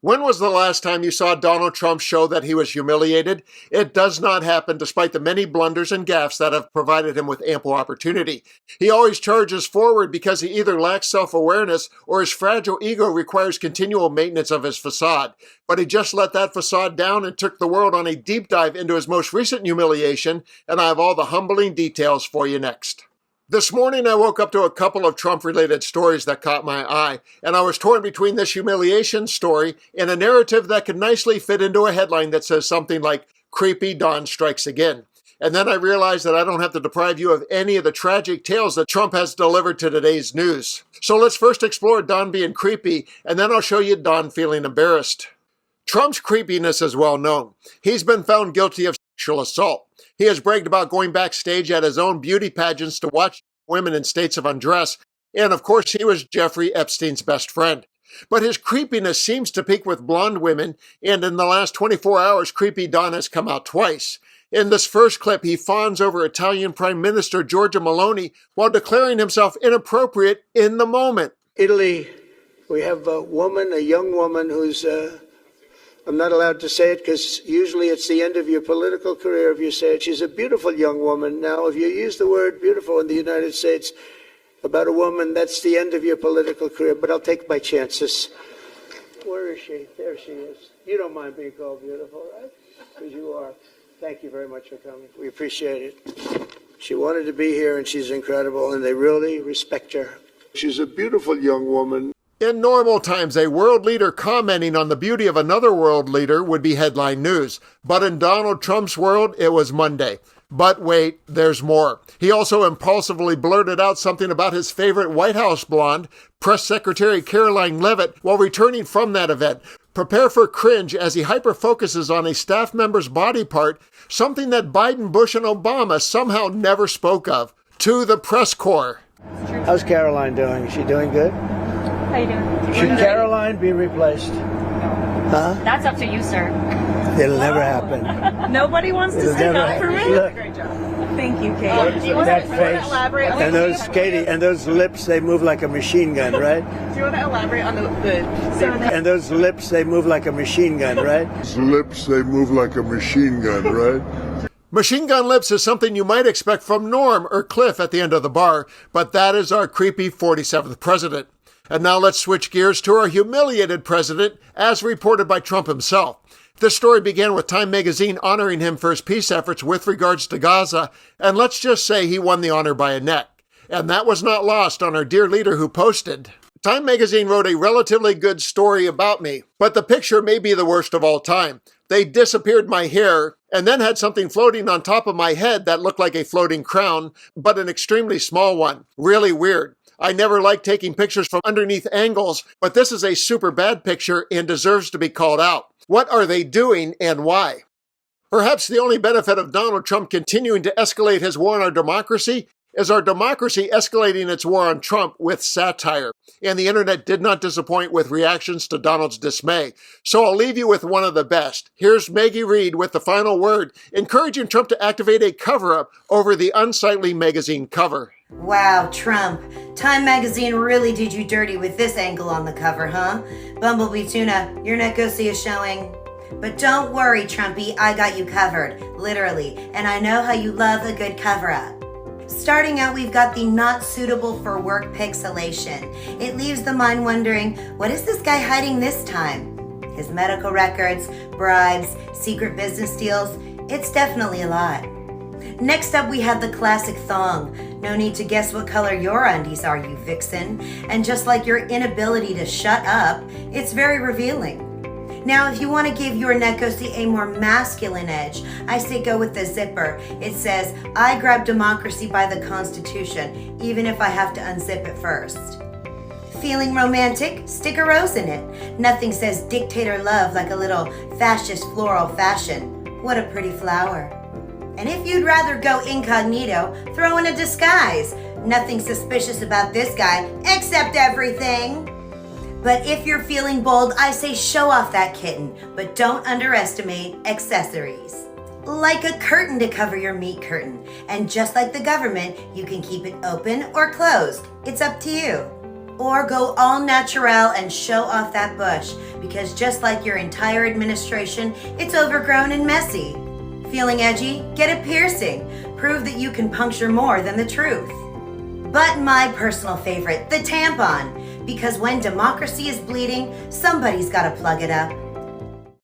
When was the last time you saw Donald Trump show that he was humiliated? It does not happen despite the many blunders and gaffes that have provided him with ample opportunity. He always charges forward because he either lacks self-awareness or his fragile ego requires continual maintenance of his facade. But he just let that facade down and took the world on a deep dive into his most recent humiliation, and I have all the humbling details for you next. This morning, I woke up to a couple of Trump-related stories that caught my eye, and I was torn between this humiliation story and a narrative that could nicely fit into a headline that says something like, "Creepy Don Strikes Again." And then I realized that I don't have to deprive you of any of the tragic tales that Trump has delivered to today's news. So let's first explore Don being creepy, and then I'll show you Don feeling embarrassed. Trump's creepiness is well known. He's been found guilty of sexual assault. He has bragged about going backstage at his own beauty pageants to watch women in states of undress, and of course he was Jeffrey Epstein's best friend. But his creepiness seems to peak with blonde women, and in the last 24 hours, Creepy Don has come out twice. In this first clip, he fawns over Italian Prime Minister Giorgia Meloni while declaring himself inappropriate in the moment. Italy, we have a young woman who's I'm not allowed to say it because usually it's the end of your political career if you say it. She's a beautiful young woman. Now, if you use the word beautiful in the United States about a woman, that's the end of your political career, but I'll take my chances. Where is she? There she is. You don't mind being called beautiful, right? Because you are. Thank you very much for coming. We appreciate it. She wanted to be here, and she's incredible, and they really respect her. She's a beautiful young woman. In normal times, a world leader commenting on the beauty of another world leader would be headline news. But in Donald Trump's world, it was Monday. But wait, there's more. He also impulsively blurted out something about his favorite White House blonde, Press Secretary Caroline Leavitt, while returning from that event. Prepare for cringe as he hyper-focuses on a staff member's body part, something that Biden, Bush, and Obama somehow never spoke of, to the press corps. How's Caroline doing? Is she doing good? How you doing? Should Caroline be replaced? Huh? That's up to you, sir. It'll never happen. Nobody wants to stick up for me? Look, Great job. Thank you, Kate. Do you want that to face, elaborate on and those, Katie, and those lips, they move like a machine gun, right? Do you want to elaborate on And those lips, they move like a machine gun, right? Those lips, they move like a machine gun, right? Machine gun lips is something you might expect from Norm or Cliff at the end of the bar, but that is our creepy 47th president. And now let's switch gears to our humiliated president, as reported by Trump himself. This story began with Time magazine honoring him for his peace efforts with regards to Gaza, and let's just say he won the honor by a neck. And that was not lost on our dear leader who posted, Time magazine wrote a relatively good story about me, but the picture may be the worst of all time. They disappeared my hair and then had something floating on top of my head that looked like a floating crown, but an extremely small one. Really weird. I never like taking pictures from underneath angles, but this is a super bad picture and deserves to be called out. What are they doing and why? Perhaps the only benefit of Donald Trump continuing to escalate his war on our democracy is our democracy escalating its war on Trump with satire. And the internet did not disappoint with reactions to Donald's dismay. So I'll leave you with one of the best. Here's Maggie Reed with the final word, encouraging Trump to activate a cover-up over the unsightly magazine cover. Wow, Trump. Time magazine really did you dirty with this angle on the cover, huh? Bumblebee Tuna, your Nekosi is showing. But don't worry, Trumpy, I got you covered, literally, and I know how you love a good cover-up. Starting out, we've got the not suitable for work pixelation. It leaves the mind wondering, what is this guy hiding this time? His medical records, bribes, secret business deals, it's definitely a lot. Next up, we have the classic thong. No need to guess what color your undies are, you vixen. And just like your inability to shut up, it's very revealing. Now, if you want to give your Nekosi a more masculine edge, I say go with the zipper. It says, I grab democracy by the Constitution, even if I have to unzip it first. Feeling romantic? Stick a rose in it. Nothing says dictator love like a little fascist floral fashion. What a pretty flower. And if you'd rather go incognito, throw in a disguise. Nothing suspicious about this guy, except everything. But if you're feeling bold, I say show off that kitten, but don't underestimate accessories. Like a curtain to cover your meat curtain. And just like the government, you can keep it open or closed. It's up to you. Or go all natural and show off that bush, because just like your entire administration, it's overgrown and messy. Feeling edgy? Get a piercing. Prove that you can puncture more than the truth. But my personal favorite, the tampon, because when democracy is bleeding, somebody's gotta plug it up.